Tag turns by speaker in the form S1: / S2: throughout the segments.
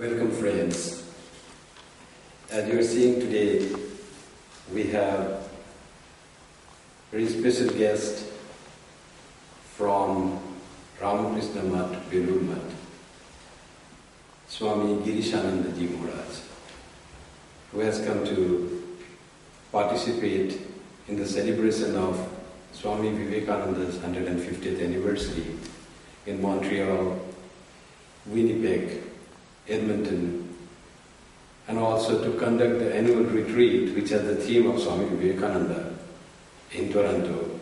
S1: Welcome, friends. As you are seeing today, we have a very special guest from Ramakrishna Math, Belur Math, Swami Girishananda Ji Maharaj, who has come to participate in the celebration of Swami Vivekananda's 150th anniversary in Montreal, Winnipeg, Edmonton, and also to conduct the annual retreat which has the theme of Swami Vivekananda in Toronto.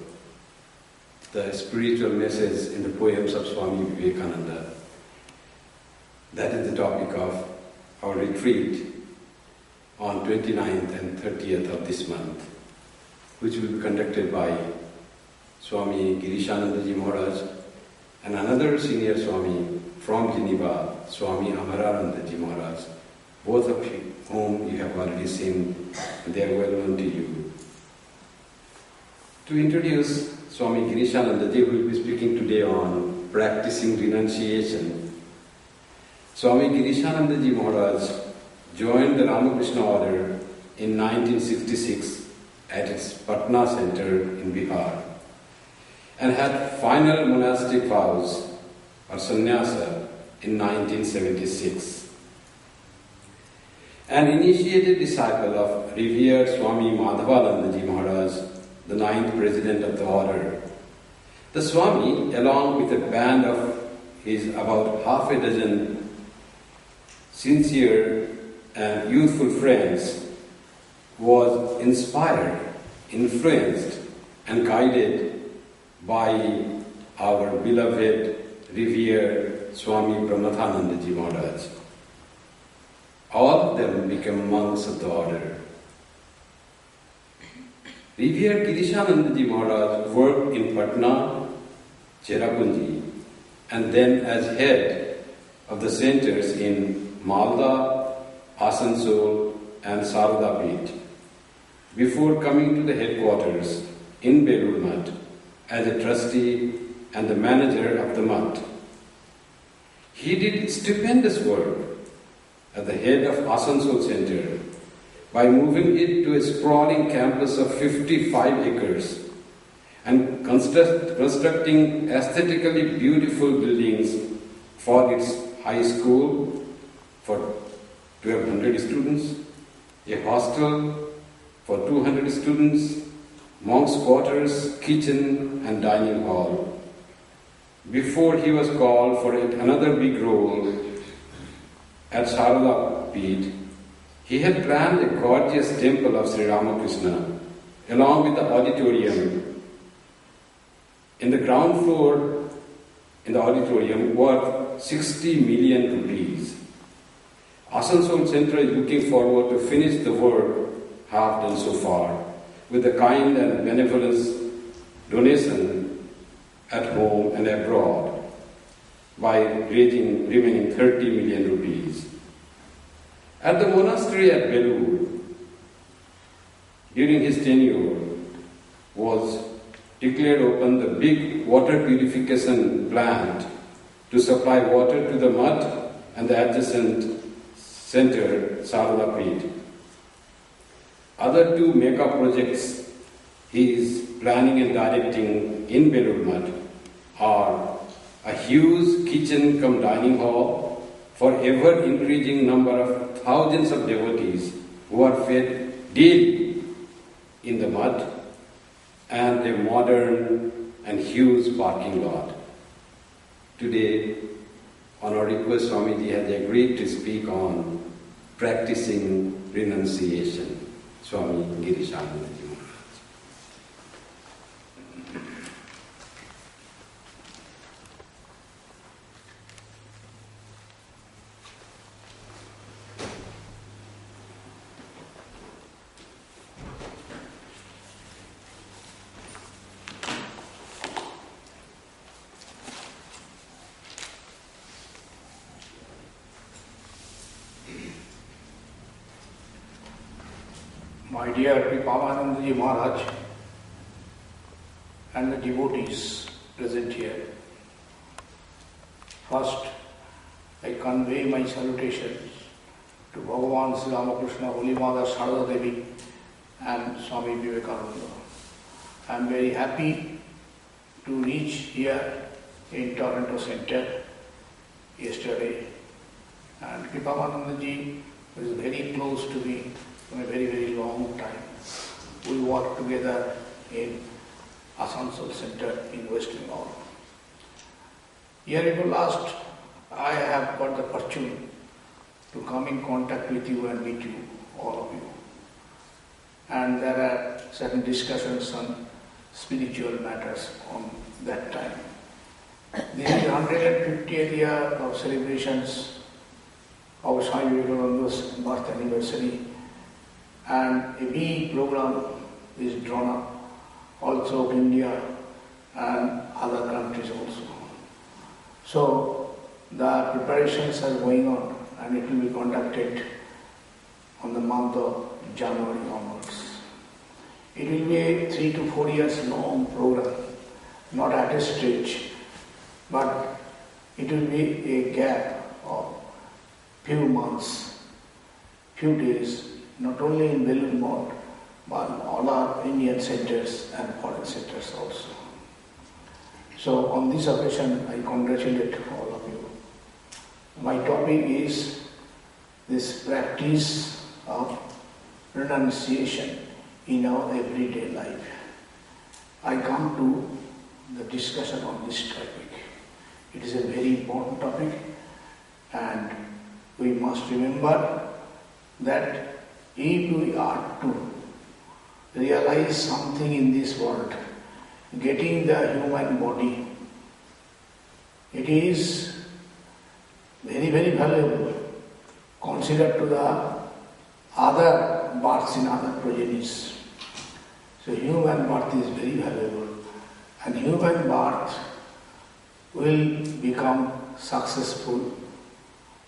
S1: The spiritual message in the poems of Swami Vivekananda. That is the topic of our retreat on 29th and 30th of this month, which will be conducted by Swami Girishananda Ji Maharaj and another senior Swami from Geneva, Swami Amarananda Ji Maharaj, both of whom you have already seen, and they are well known to you. To introduce Swami Girishananda Ji, who will be speaking today on practicing renunciation. Swami Girishananda Ji Maharaj joined the Ramakrishna order in 1966 at its Patna center in Bihar and had final monastic vows or sannyasa in 1976. An initiated disciple of revered Swami Madhavananda Ji Maharaj, the 9th president of the order. The Swami, along with a band of his about half a dozen sincere and youthful friends, was inspired, influenced, and guided by our beloved, revered Swami Brahmathananda Ji Maharaj. All of them became monks of the order. Revered Girishananda Ji Maharaj worked in Patna, Cherrapunji, and then as head of the centers in Malda, Asansol, and Sarada Peeth, before coming to the headquarters in Belur Math as a trustee and the manager of the Math. He did stupendous work at the head of Asansol Center by moving it to a sprawling campus of 55 acres and constructing aesthetically beautiful buildings for its high school for 1,200 students, a hostel for 200 students, monks' quarters, kitchen and dining hall. Before he was called for another big role at Sarada Peeth, he had planned a gorgeous temple of Sri Ramakrishna along with the auditorium. In the ground floor, in the auditorium, worth 60 million rupees. Asansol Center is looking forward to finish the work half done so far with the kind and benevolence donation at home and abroad by raising remaining 30 million rupees. At the monastery at Belur, during his tenure, was declared open the big water purification plant to supply water to the Math and the adjacent center, Sarada Peeth. Other two mega projects he is planning and directing in Belur Math are a huge kitchen cum dining hall for ever increasing number of thousands of devotees who are fed daily in the Math, and a modern and huge parking lot. Today, on our request, Swamiji has agreed to speak on practicing renunciation. Swami Girishananda Ji Maharaj.
S2: My dear Vipavananda Ji Maharaj and the devotees present here. First, I convey my salutations to Bhagavan Sri Ramakrishna, Holy Mother Sarada Devi and Swami Vivekananda. I am very happy to reach here in Toronto Center yesterday, and Kripamananda ji is very close to me for a very, very long time. We work together in Asansol Center in West Bengal. Year ago last, I have got the fortune to come in contact with you and meet you, all of you. And there are certain discussions on spiritual matters on that time. This is 150th year of celebrations of Swami Vivekananda's birth anniversary, and a big program is drawn up also of India and other countries also. So the preparations are going on, and it will be conducted on the month of January onwards. It will be a 3 to 4 years long program, not at a stage, but it will be a gap of few months, few days, not only in Belur but all our Indian centers and foreign centers also. So on this occasion, I congratulate all of you. My topic is this practice of renunciation in our everyday life. I come to the discussion on this topic. It is a very important topic, and we must remember that if we are to realize something in this world, getting the human body, it is very, very valuable considered to the other births in other progenies. So human birth is very valuable, and human birth will become successful,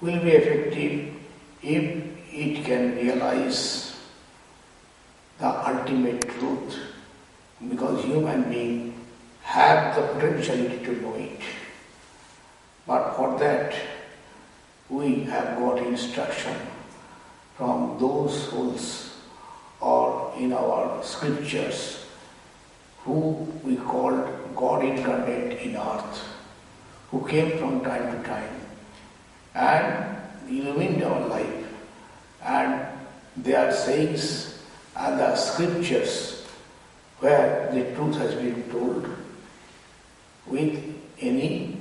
S2: will be effective if it can realize the ultimate truth, because human beings have the potentiality to know it. But for that, we have got instruction from those souls or in our scriptures who we called God incarnate in earth, who came from time to time and illumined our life, and their sayings and the scriptures where the truth has been told with any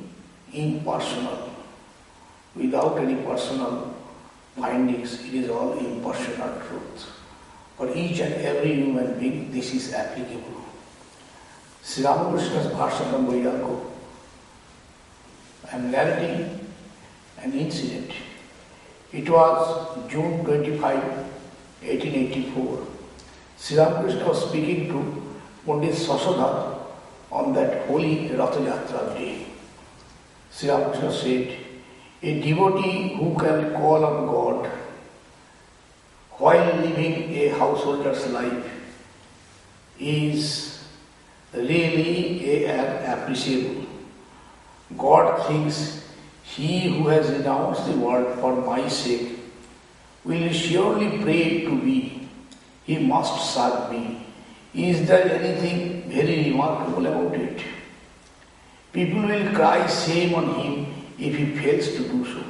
S2: impersonal, without any personal findings. It is all impersonal truth. For each and every human being, this is applicable. Sri Ramakrishna's Bhashanam Vairagya. I am narrating an incident. It was June 25, 1884. Sri Ramakrishna was speaking to Pandit Sasodhar on that holy Rath Yatra day. Sri Ramakrishna said, a devotee who can call on God while living a householder's life is really appreciable. God thinks he who has renounced the world for my sake will surely pray to me. He must serve me. Is there anything very remarkable about it? People will cry shame on him if he fails to do so.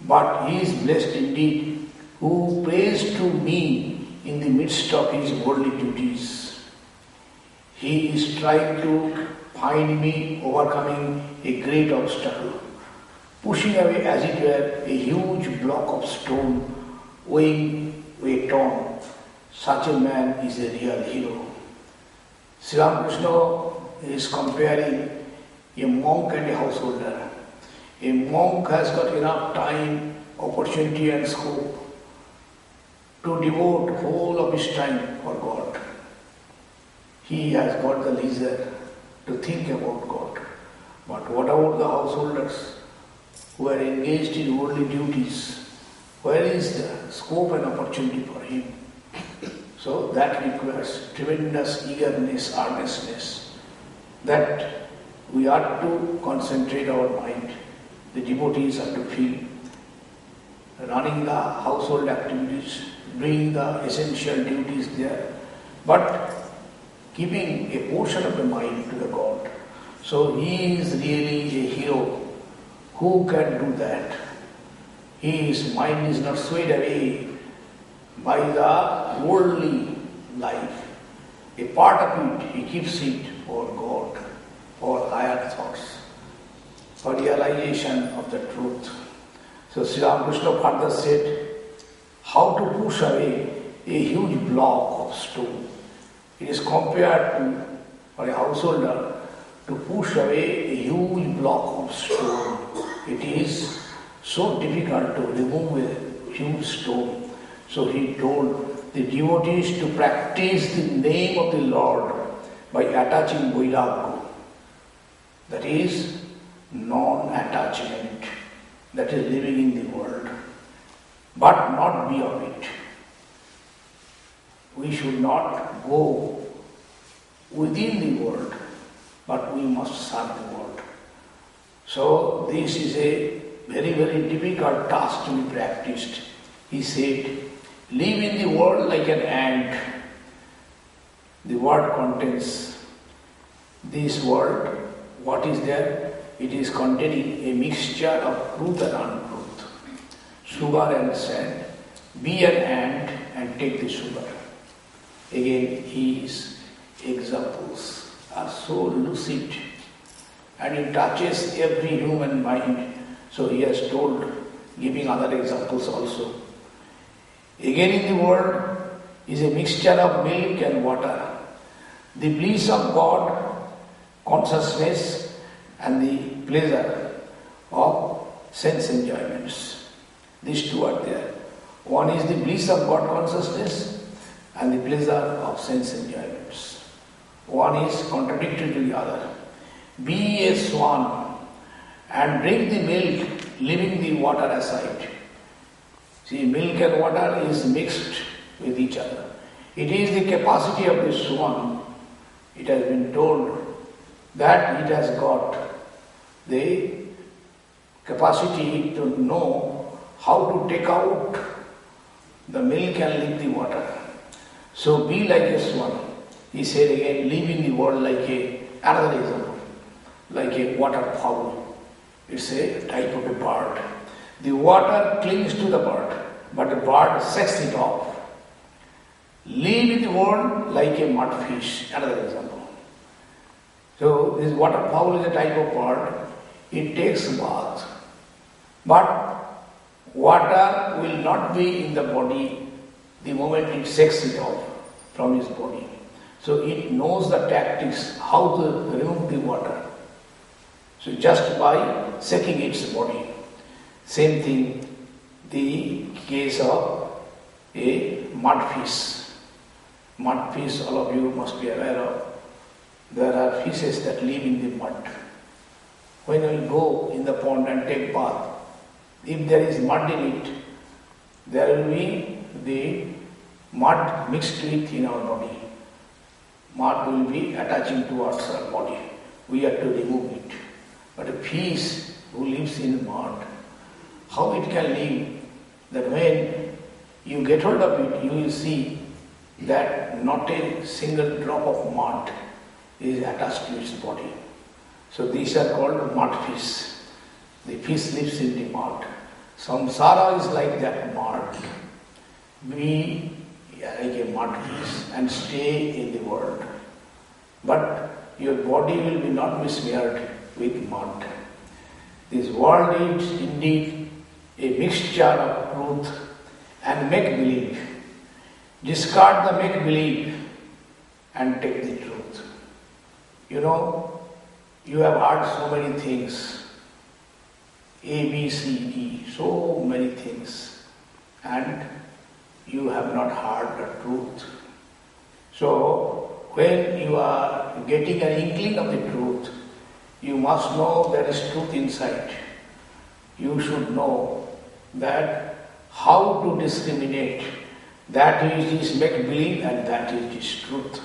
S2: But he is blessed indeed who prays to me in the midst of his worldly duties. He is trying to find me overcoming a great obstacle, pushing away as it were a huge block of stone weighing a ton. Such a man is a real hero. Sri Ramakrishna is comparing a monk and a householder. A monk has got enough time, opportunity and scope to devote whole of his time for God. He has got the leisure to think about God. But what about the householders who are engaged in worldly duties? Where is the scope and opportunity for him? So that requires tremendous eagerness, earnestness, that we ought to concentrate our mind the devotees have to feel running the household activities, doing the essential duties there, but keeping a portion of the mind to the God. So he is really a hero who can do that. His mind is not swayed away by the worldly life. A part of it, he keeps it for God, for higher thoughts, for realization of the truth. So Sri Ramakrishna further said, how to push away a huge block of stone. It is compared to, for a householder, to push away a huge block of stone. It is so difficult to remove a huge stone. So he told the devotees to practice the name of the Lord by attaching vairagya. That is non-attachment. That is living in the world, but not be of it. We should not go within the world, but we must serve the world. So this is a very, very difficult task to be practiced. He said, live in the world like an ant. The word contains this world. What is there? It is containing a mixture of truth and untruth, sugar and sand. Be an ant and take the sugar. Again, his examples are so lucid and it touches every human mind. So he has told, giving other examples also. Again in the world is a mixture of milk and water. The bliss of God, consciousness, and the pleasure of sense enjoyments. These two are there. One is the bliss of God consciousness and the pleasure of sense enjoyments. One is contradictory to the other. Be a swan and drink the milk, leaving the water aside. See, milk and water is mixed with each other. It is the capacity of the swan. It has been told that it has got the capacity to know how to take out the milk and leave the water. So be like a swan. He said again, live in the world like another example, like a waterfowl. It's a type of a bird. The water clings to the bird, but the bird sucks it off. Live in the world like a mudfish, another example. So this waterfowl is a type of bird. It takes a bath, but water will not be in the body the moment it sucks it off from his body. So it knows the tactics, how to remove the water. So just by sucking its body. Same thing, the case of a mudfish. Mudfish, all of you must be aware of. There are fishes that live in the mud. When we go in the pond and take bath, if there is mud in it, there will be the mud mixed with in our body. Mud will be attaching towards our body. We have to remove it. But a fish who lives in mud, how it can live? That when you get hold of it, you will see that not a single drop of mud is attached to its body. So these are called mudfish. The fish lives in the mud. Samsara is like that mud. Be like a mudfish and stay in the world. But your body will be not be smeared with mud. This world is indeed a mixture of truth and make-believe. Discard the make-believe and take the truth. You know, you have heard so many things, A, B, C, D, so many things, and you have not heard the truth. So, when you are getting an inkling of the truth, you must know there is truth inside. You should know that how to discriminate that which is make-believe and that which is truth.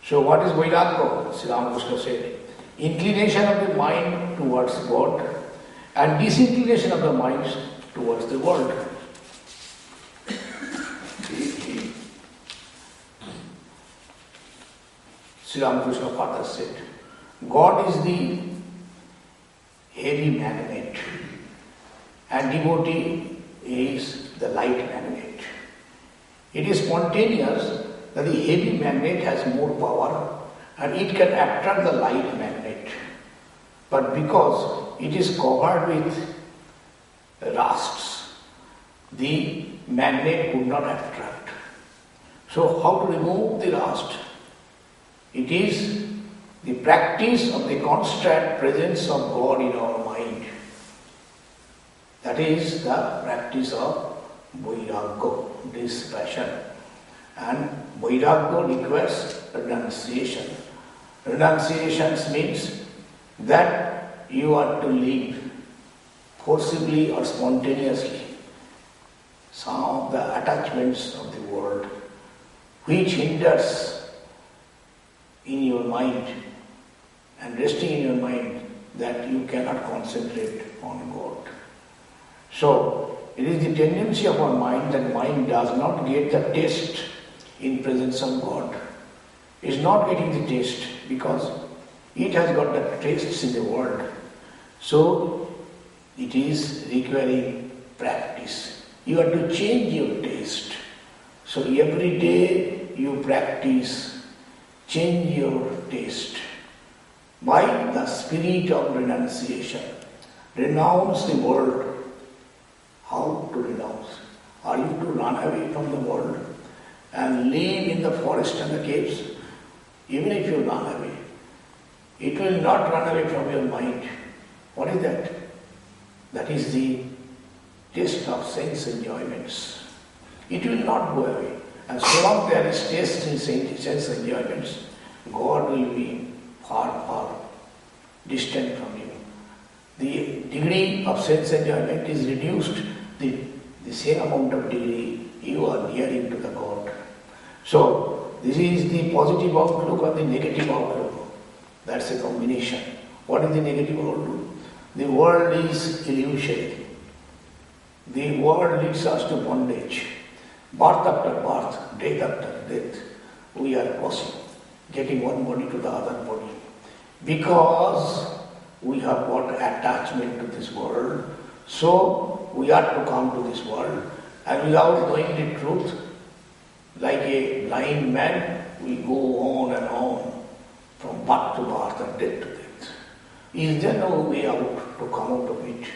S2: So what is Vairagya? Sri Ramakrishna said, inclination of the mind towards God and disinclination of the minds towards the world. Sri Ramakrishna Father said, God is the heavy magnet and devotee is the light magnet. It is spontaneous that the heavy magnet has more power and it can attract the light magnet. But because it is covered with rusts, the magnet could not attract. So how to remove the rust? It is the practice of the constant presence of God in our mind. That is the practice of vairagya, this passion. And vairagya requires renunciation. Renunciation means that you are to leave forcibly or spontaneously some of the attachments of the world which hinders in your mind and resting in your mind that you cannot concentrate on God. So, it is the tendency of our mind that mind does not get the taste in presence of God. It is not getting the taste because it has got the tastes in the world. So, it is requiring practice. You have to change your taste. So, every day you practice, change your taste by the spirit of renunciation. Renounce the world. How to renounce? Are you to run away from the world and live in the forest and the caves? Even if you run away, it will not run away from your mind. What is that? That is the taste of sense enjoyments. It will not go away. And so long there is taste in sense enjoyments, God will be far, far distant from you. The degree of sense enjoyment is reduced, the same amount of degree you are nearing to the God. So, this is the positive outlook or the negative outlook. That's a combination. What is the negative outlook? The world is illusory. The world leads us to bondage. Birth after birth, death after death, we are crossing, getting one body to the other body. Because we have got attachment to this world, so we are to come to this world, and without knowing the truth, like a blind man, we go on and on, from birth to birth and death to death. Is there no way out to come out of it?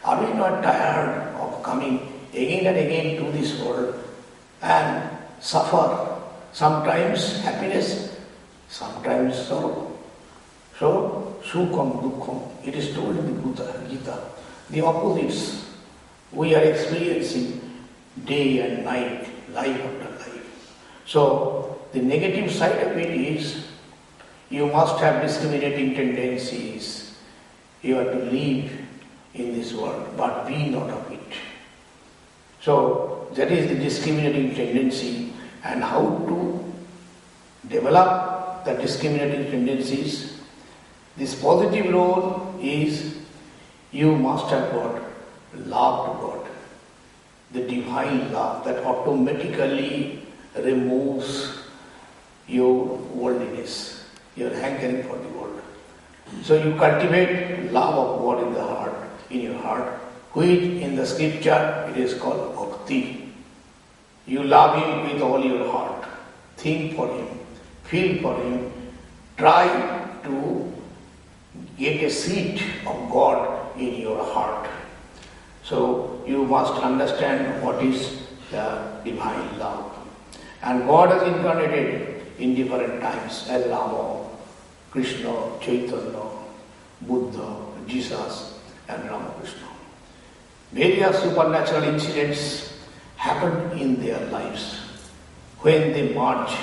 S2: Are we not tired of coming again and again to this world and suffer, sometimes happiness, sometimes sorrow? So, sukham, dukkham, it is told in the Gita, the opposites we are experiencing day and night, life after life. So, the negative side of it is you must have discriminating tendencies. You have to live in this world, but be not of it. So, that is the discriminating tendency, and how to develop the discriminating tendencies. This positive role is you must have got love to God, the divine love that automatically removes your worldliness, your hankering for the world. So you cultivate love of God in the heart, in your heart, which in the scripture it is called bhakti. You love Him with all your heart. Think for Him, feel for Him, try to get a seat of God in your heart. So you must understand what is the divine love. And God has incarnated in different times as Rama, Krishna, Chaitanya, Buddha, Jesus and Ramakrishna. Various supernatural incidents happened in their lives when they merge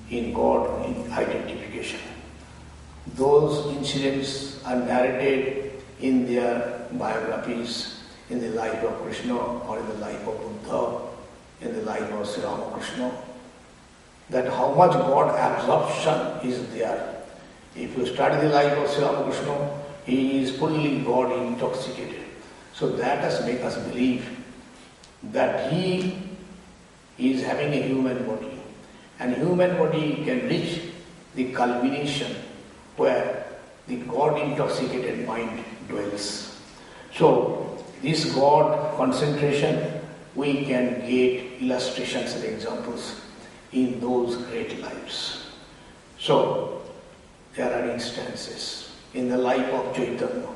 S2: in God in identification. Those incidents are narrated in their biographies, in the life of Krishna or in the life of Buddha, in the life of Sri Ramakrishna, that how much God absorption is there. If you study the life of Sri Ramakrishna, he is fully God intoxicated. So that has made us believe that he is having a human body, and human body can reach the culmination where the God intoxicated mind dwells. So this God concentration, we can get illustrations and examples in those great lives. So there are instances in the life of Chaitanya.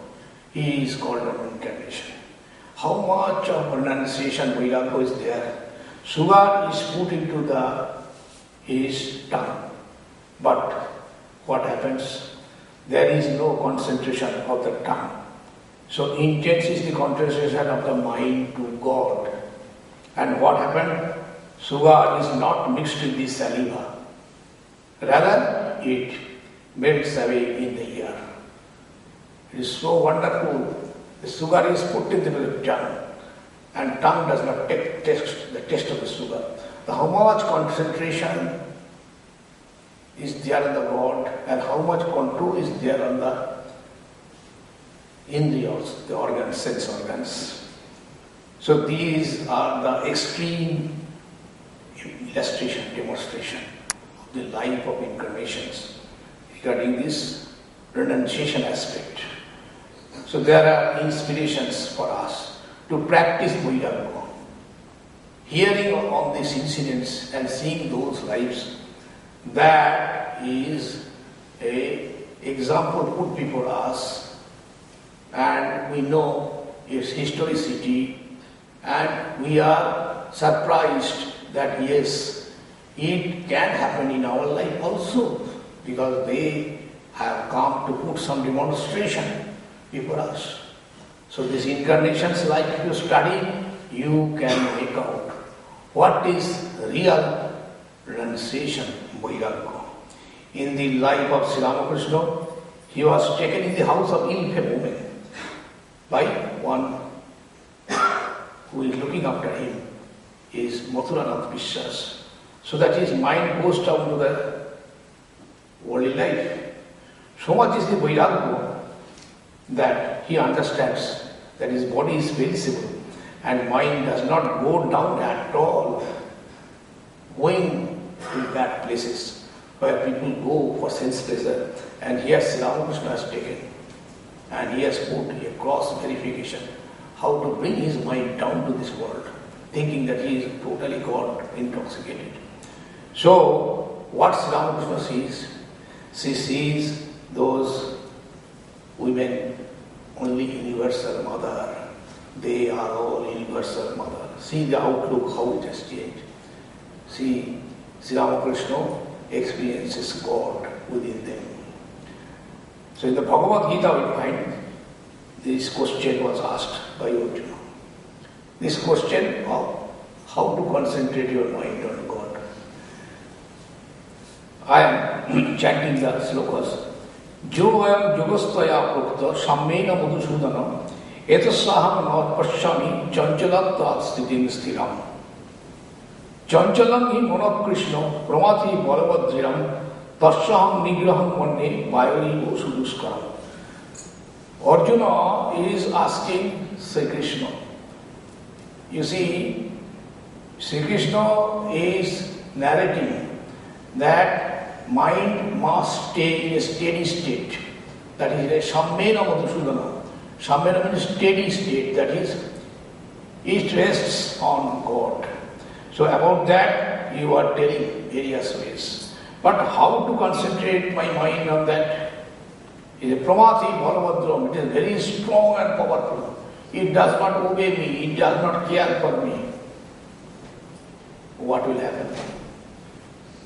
S2: He is called an incarnation. How much of renunciation Vairagya is there? Sugar is put into his tongue. But what happens? There is no concentration of the tongue. So intense is the concentration of the mind to God. And what happened? Sugar is not mixed with the saliva. Rather, it melts away in the air. It is so wonderful. The sugar is put into the tongue, and tongue does not taste the taste of the sugar. How much concentration is there on the God, and how much control is there on the indriyas, the organs, sense organs. So these are the extreme illustration, demonstration of the life of incarnations regarding this renunciation aspect. So there are inspirations for us to practice Vairagya. Hearing on these incidents and seeing those lives, that is an example put before us, and we know its historicity, and we are surprised that yes, it can happen in our life also, because they have come to put some demonstration before us. So these incarnations, like if you study, you can make out what is real renunciation, Vairagya. In the life of Sri Ramakrishna, he was taken in the house of ill-fame woman by one who is looking after him, is Mathuranath Vishwas, so that his mind goes down to the worldly life. So much is the Vairagya that he understands that his body is perishable and mind does not go down at all, going to bad places where people go for sense pleasure. And here Sri Ramakrishna has taken, and he has put a cross verification how to bring his mind down to this world, thinking that he is totally God intoxicated. So what Sri Ramakrishna sees? She sees those women only universal mother. They are all universal mother. See the outlook, how it has changed. See, Sri Ramakrishna experiences God within them. So in the Bhagavad Gita we find this question was asked by Arjuna. This question of how to concentrate your mind on God. I am chanting the slokas. Jo ayam yogastaya prukta sammena madhusudanam etasaham na pashyami chanchalatvat sthitim sthiram. Chanchalam hi manat Krishna pramati balavadriram tarsaham nigraham manne vayari osuduskaram. Arjuna is asking Sri Krishna. You see, Sri Krishna is narrating that mind must stay in a steady state. That is a sammena madhusudana. Sammena means steady state, that is, it rests on God. So about that you are telling various ways. But how to concentrate my mind on that? It is pramati balavadram. It is very strong and powerful. It does not obey me. It does not care for me. What will happen?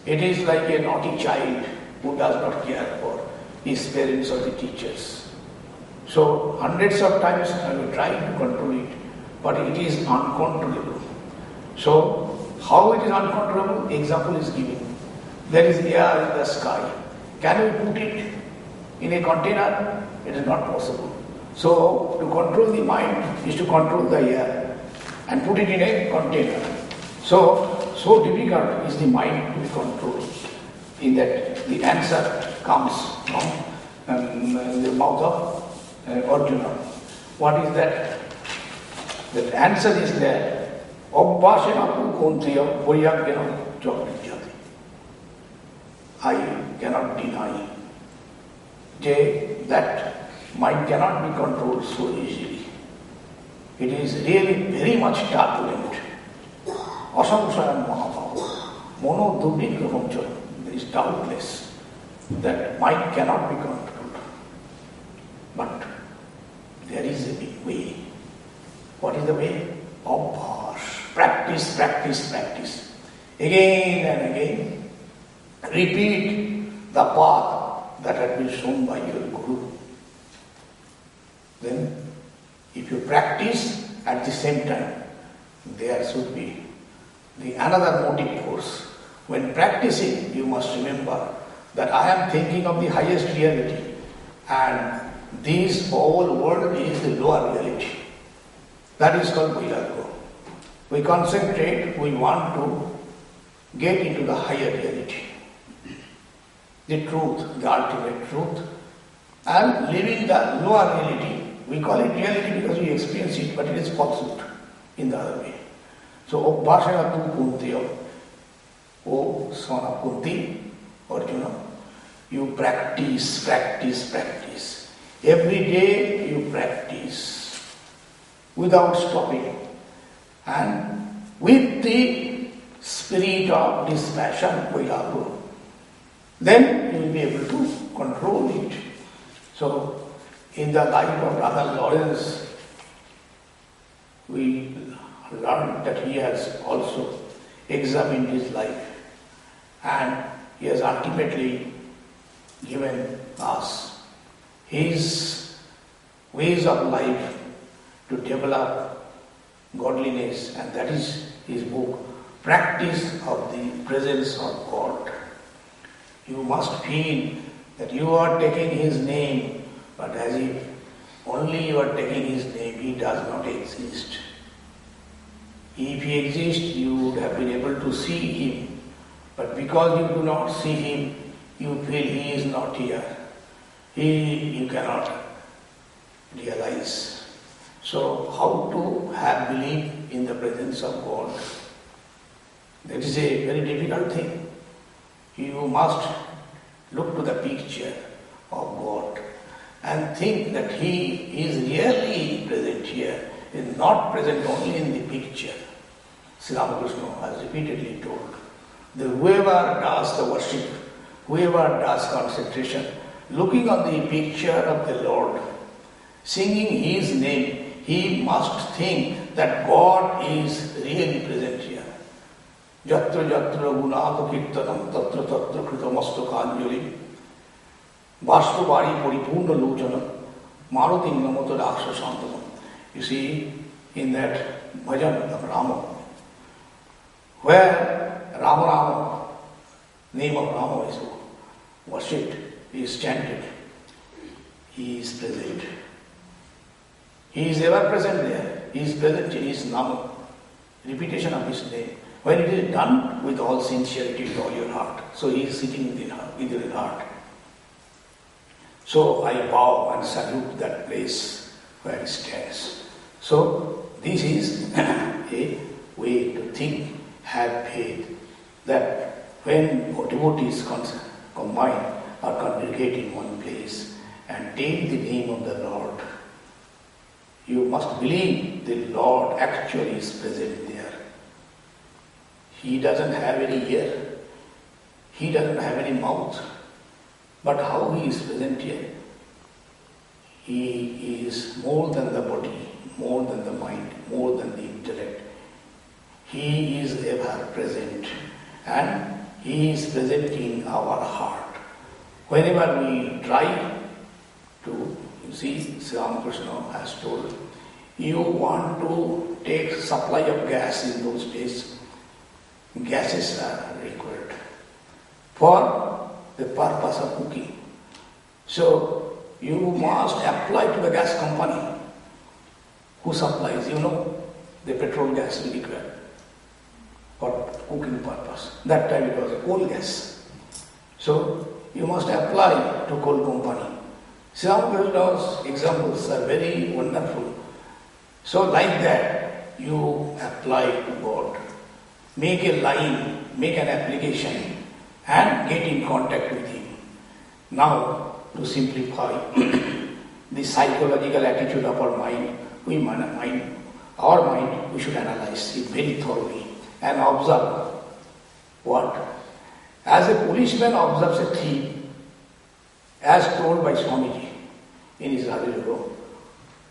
S2: It is like a naughty child who does not care for his parents or the teachers. So hundreds of times I will try to control it, but it is uncontrollable. So how it is uncontrollable? Example is given. There is air in the sky. Can we put it in a container? It is not possible. So to control the mind is to control the air and put it in a container. So difficult is the mind to be controlled. In that the answer comes from the mouth of Arjuna. What is that? The answer is that Abbhasena tu konteya vayagyana jagvijyati. I cannot deny that mind cannot be controlled so easily. It is really very much turbulent. Asamsayan Mahabhava. Mono duddingrahamcha. There is doubtless that mind cannot be controlled. But there is a big way. What is the way? Abhas. Practice, practice, practice. Again and again. Repeat the path that had been shown by your Guru. Then, if you practice at the same time, there should be another motive force. When practicing, you must remember that I am thinking of the highest reality and this whole world is the lower reality. That is called Vairagya. We concentrate, we want to get into the higher reality. The truth, the ultimate truth, and living the lower reality. We call it reality because we experience it, but it is falsehood in the other way. So, Abbhasena tu kunteya, O son of Kunti, Arjuna, you practice, practice, practice. Every day you practice without stopping and with the spirit of dispassion, Vairagya. Then you will be able to control it. So, in the life of Brother Lawrence, we learned that he has also examined his life and he has ultimately given us his ways of life to develop godliness, and that is his book, Practice of the Presence of God. You must feel that you are taking his name, but as if only you are taking his name, he does not exist. If he exists, you would have been able to see him, but because you do not see him, you feel he is not here. You cannot realize. So, how to have belief in the presence of God? That is a very difficult thing. You must look to the picture of God and think that he is really present here, is not present only in the picture. Sri Ramakrishna has repeatedly told that whoever does the worship, whoever does concentration, looking on the picture of the Lord, singing his name, he must think that God is really present here. Jatra jatra gunata kirtanam tatra tatra kritamastakaanjali Vastubari paripurna lojana maruti namato daksha santanam. You see, in that bhajan of Rama, where Rama, name of Rama is worshipped, is chanted, he is present. He is ever present there. He is present in his Nama, repetition of his name. When it is done with all sincerity, with all your heart, so he is sitting within your heart. So I bow and salute that place where it stands. So this is a way to think, have faith, that when devotees combine or congregate in one place and take the name of the Lord, you must believe the Lord actually is present there. He doesn't have any ear, he doesn't have any mouth, but how he is present here? He is more than the body, more than the mind, more than the intellect. He is ever present and he is present in our heart. Whenever we try to, you see, Sri Ramakrishna has told, you want to take supply of gas in those days, gases are required for the purpose of cooking. So you must apply to the gas company who supplies, the petrol gas we require for cooking purpose. That time it was a coal gas. So you must apply to coal company Some of those examples are very wonderful. So like that, you apply to God. Make a line, make an application and get in contact with Him. Now, to simplify the psychological attitude of our mind, we should analyze it very thoroughly and observe what? As a policeman observes a thief, as told by Swamiji in his Radhayoga,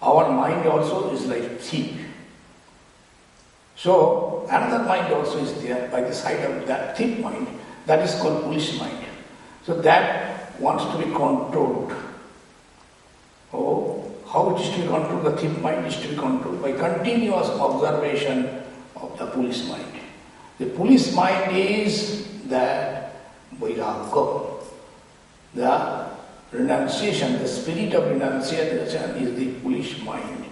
S2: our mind also is like thief. So another mind also is there by the side of that thief mind, that is called police mind. So that wants to be controlled. Oh, how it is to be controlled? The thief mind is to be controlled by continuous observation of the police mind. The police mind is that Vairagya. The renunciation, the spirit of renunciation is the police mind.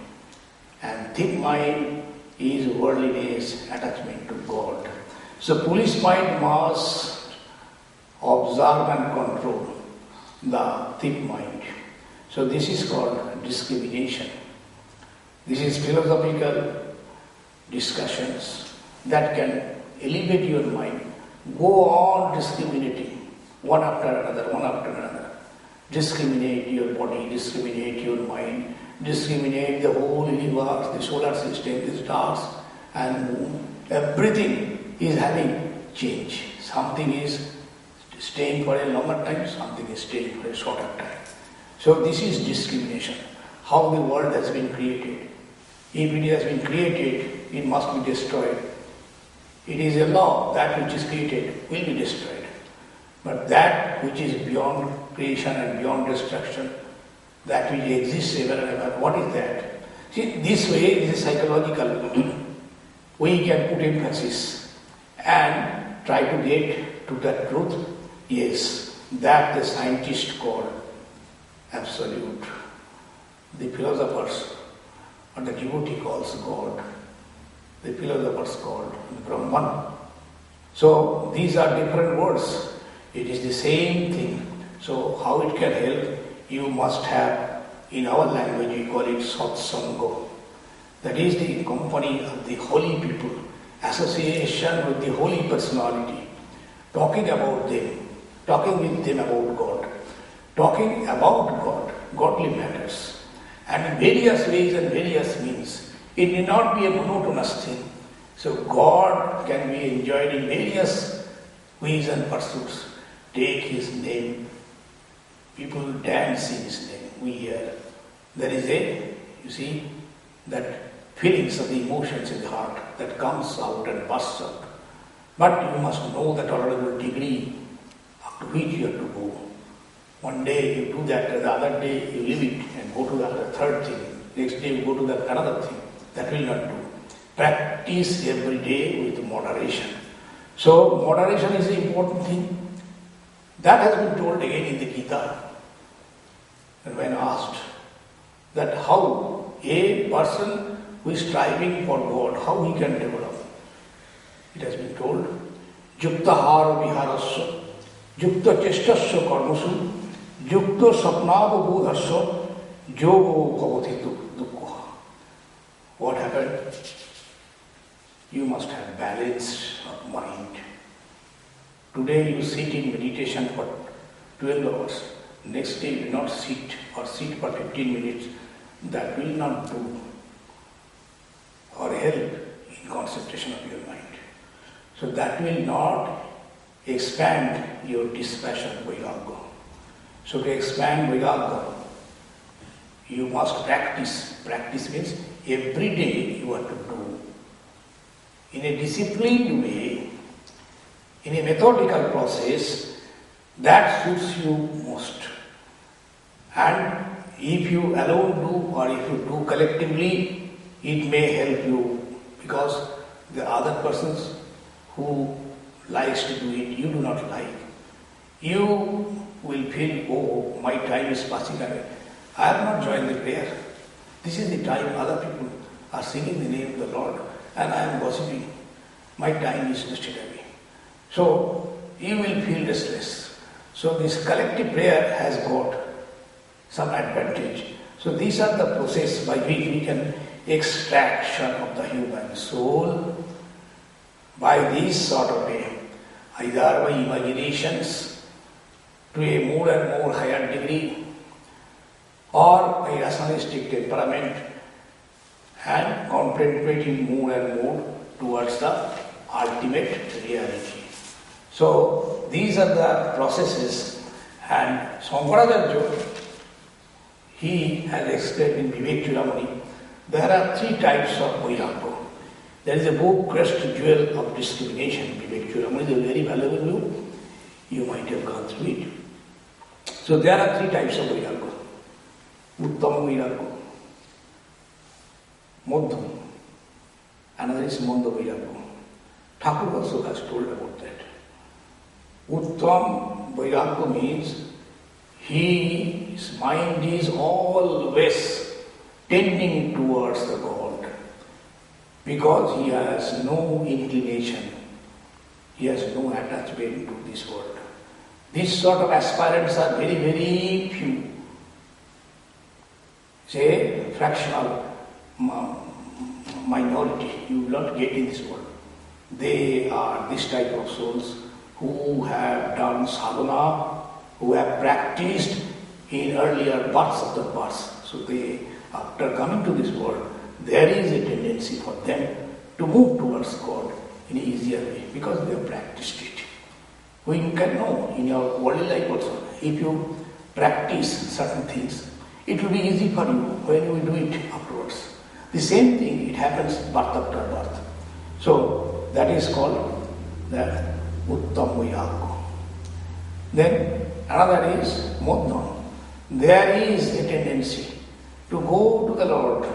S2: And thief mind is worldliness, attachment to God. So police mind must observe and control the thief mind. So this is called discrimination. This is philosophical discussions that can elevate your mind. Go on discriminating one after another, one after another. Discriminate your body, discriminate your mind, discriminate the whole universe, the solar system, the stars and moon. Everything is having change. Something is staying for a longer time, something is staying for a shorter time. So this is discrimination. How the world has been created. If it has been created, it must be destroyed. It is a law, that which is created will be destroyed. But that which is beyond creation and beyond destruction, that which exists ever and ever, what is that? See, this way is psychological. We can put emphasis and try to get to that truth. Yes, that the scientists call absolute. The philosophers or the devotee calls God. The philosophers called Brahman. So these are different words. It is the same thing. So how it can help? You must have, in our language we call it satsanga. That is the company of the holy people, association with the holy personality, talking about them, talking with them about God, talking about God, godly matters, and in various ways and various means. It may not be a monotonous thing. So God can be enjoyed in various ways and pursuits. Take His name. People dance in His name. We hear. There is that feelings of the emotions in the heart that comes out and bursts out. But you must know that tolerable degree up to which you have to go. One day you do that, the other day you leave it and go to the other third thing. Next day you go to that another thing. That will not do. Practice every day with moderation. So moderation is the important thing. That has been told again in the Gita. And when asked that how a person who is striving for God, how he can develop, it has been told, Yukta hara viharasya, Yukta chestasya karmasu, Yukta sapnava bodhasya, yogo bhavati dukkha. What happened? You must have balance of mind. Today you sit in meditation for 12 hours. Next day you will not sit or sit for 15 minutes. That will not do or help in concentration of your mind. So that will not expand your dispassion vairagya. So to expand vairagya, you must practice. Practice means every day you have to do in a disciplined way, in a methodical process that suits you most. And if you alone do or if you do collectively, it may help you because the other persons who likes to do it, you do not like. You will feel, oh, my time is passing away. I have not joined the prayer. This is the time other people are singing the name of the Lord and I am gossiping. My time is wasted away. So you will feel restless. So this collective prayer has got some advantage. So these are the process by which we can extraction of the human soul by this sort of way, either by imaginations to a more and more higher degree, or by rationalistic temperament and contemplating more and more towards the ultimate reality. So these are the processes, and Shankaracharya, he has explained in Vivek Chudamani, there are three types of Vairagya. There is a book, Crest Jewel of Discrimination, Vivek Chudamani, is a very valuable book. You might have gone through it. So there are three types of Vairagya. Uttam Vairagya, Madhyam, another is Manda Vairagya. Thakur also has told about that. Uttam Vairagya means his mind is always tending towards the God, because he has no inclination, he has no attachment to this world. These sort of aspirants are very, very few. Say, fractional minority you will not get in this world. They are this type of souls who have done sadhana, who have practiced in earlier births of the births. So they, after coming to this world, there is a tendency for them to move towards God in an easier way, because they have practiced it. We can know in your worldly life also, if you practice certain things, it will be easy for you when you do it afterwards. The same thing, it happens birth after birth. So that is called the Uttam Vairagya. Then another is Madhyam. There is a tendency to go to the Lord,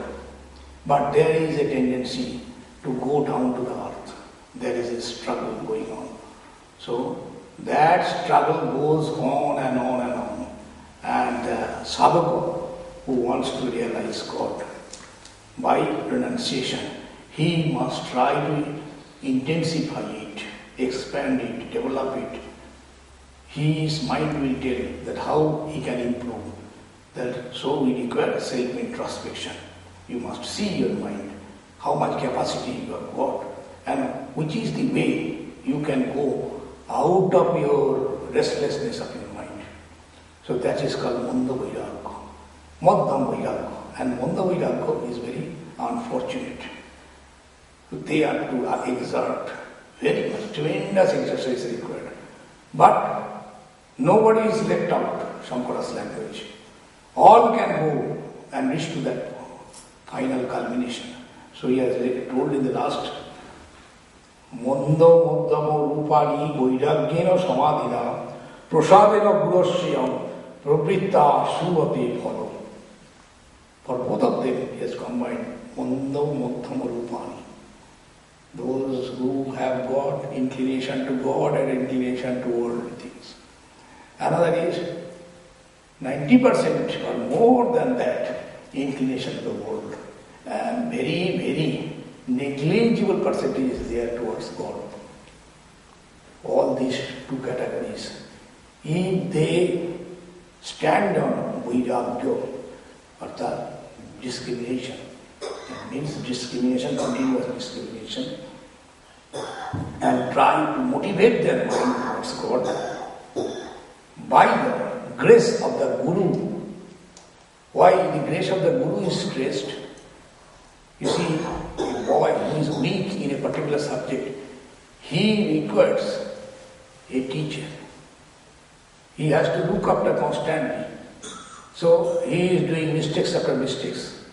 S2: but there is a tendency to go down to the earth. There is a struggle going on. So that struggle goes on and on and on. And the sadhaka who wants to realize God by renunciation, he must try to intensify it, expand it, develop it. His mind will tell that how he can improve. That so we require self-introspection. You must see your mind, how much capacity you have got, and which is the way you can go out of your restlessness of your mind. So that is called Manda Vairagya, Madhyam Vairagya. And Manda Vairagya is very unfortunate. They are to exert very much, tremendous exercise required. But nobody is left out, Shankara's language. All can go and reach to that final culmination. So he has told in the last, Mando Madhyamo Rupani Vairagyena Samadhina Prasadena Gurusyam Pravritta Suvati Phalo. For both of them he has combined Mando Madhyamo Rupani. Those who have got inclination to God and inclination to worldly things. Another is 90% or more than that inclination to the world. And very, very negligible percentage is there towards God. All these two categories, if they stand on Vairagya, or discrimination, that means discrimination, continuous discrimination, and try to motivate their mind towards God by the grace of the Guru. Why the grace of the Guru is stressed? You see, a boy who is weak in a particular subject, he requires a teacher. He has to look after constantly. So he is doing mistakes after mistakes.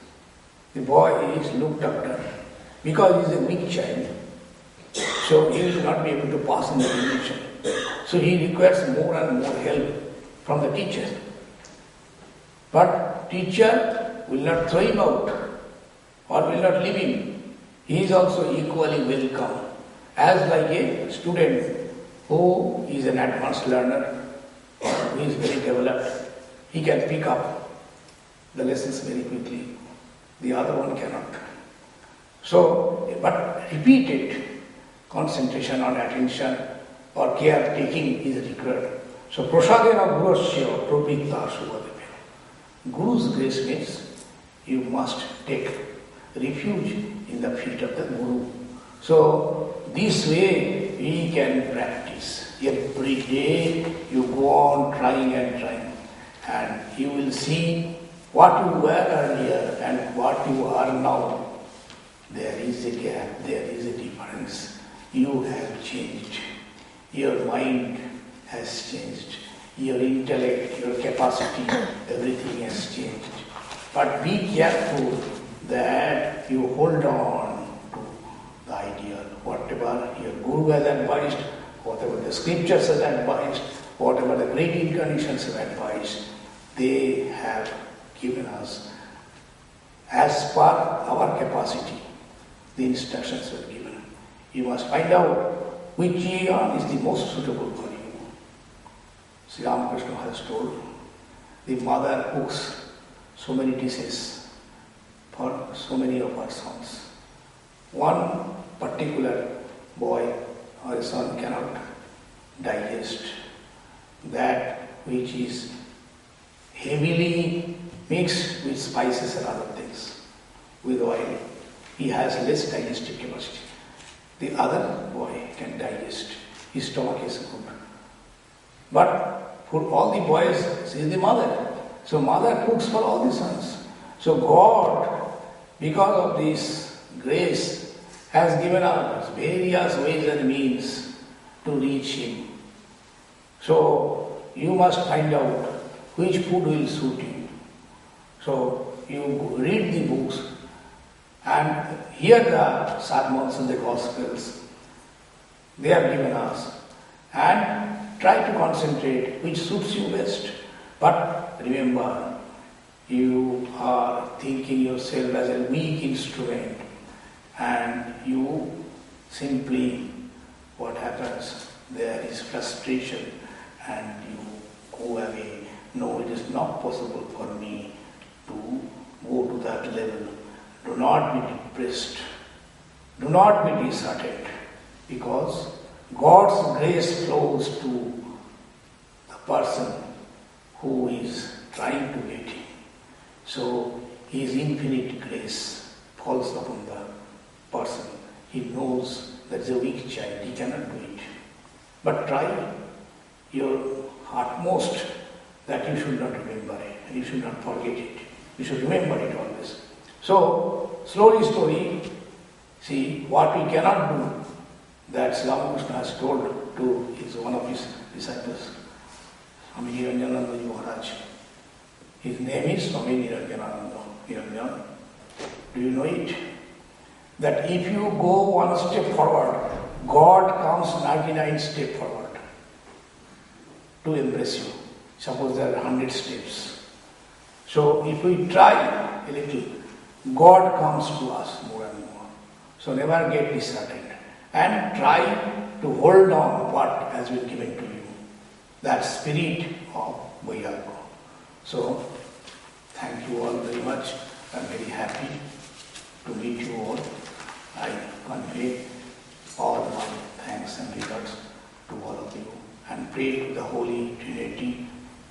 S2: The boy is looked after because he is a weak child. So he will not be able to pass in the examination. So he requires more and more help from the teacher. But teacher will not throw him out or will not leave him. He is also equally welcome as like a student who is an advanced learner, who is very developed. He can pick up the lessons very quickly. The other one cannot. So, but repeated concentration on attention or care taking is required. So, prasadena gurasya pravitta suvadipya. Guru's grace means you must take refuge in the feet of the Guru. So this way we can practice. Every day you go on trying and you will see what you were earlier and what you are now. There is a gap, there is a difference. You have changed. Your mind has changed. Your intellect, your capacity, everything has changed. But be careful that you hold on to the ideal. Whatever your Guru has advised, whatever the scriptures has advised, whatever the great incarnations have advised, they have given us as per our capacity. The instructions were given. You must find out which eon is the most suitable for you. Sri Ramakrishna has told, the mother cooks so many dishes for so many of her sons. One particular boy or a son cannot digest that which is heavily mixed with spices and other things, with oil. He has less digestive capacity. The other boy can digest. His stomach is good. But for all the boys, she is the mother. So mother cooks for all the sons. So God, because of this grace, has given us various ways and means to reach Him. So you must find out which food will suit you. So you read the books and hear the sermons and the Gospels. They are given us. And try to concentrate which suits you best. But remember, you are thinking yourself as a weak instrument and you simply, what happens, there is frustration and you go away. No, it is not possible for me to go to that level. Do not be depressed. Do not be disheartened, because God's grace flows to the person who is trying to get Him. So His infinite grace falls upon the person. He knows that is a weak child, he cannot do it. But try your utmost that you should not remember it, and you should not forget it. You should remember it always. So, slowly, see what we cannot do, that Sri Ramakrishna has told to one of his disciples, Swami Girishananda Maharaj. His name is Swami Girishananda. Do you know it? That if you go one step forward, God comes 99 steps forward to embrace you. Suppose there are 100 steps. So if we try a little, God comes to us more and more. So never get disheartened and try to hold on what has been given to you. That spirit of Vairagya. So thank you all very much. I am very happy to meet you all. I convey all my thanks and regards to all of you and pray to the Holy Trinity,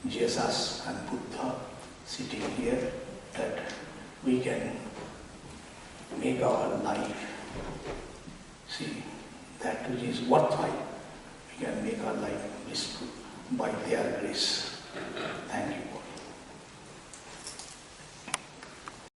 S2: Jesus and Buddha sitting here, that we can make our life, see, that which is worthwhile, we can make our life blissful by their grace. Thank you.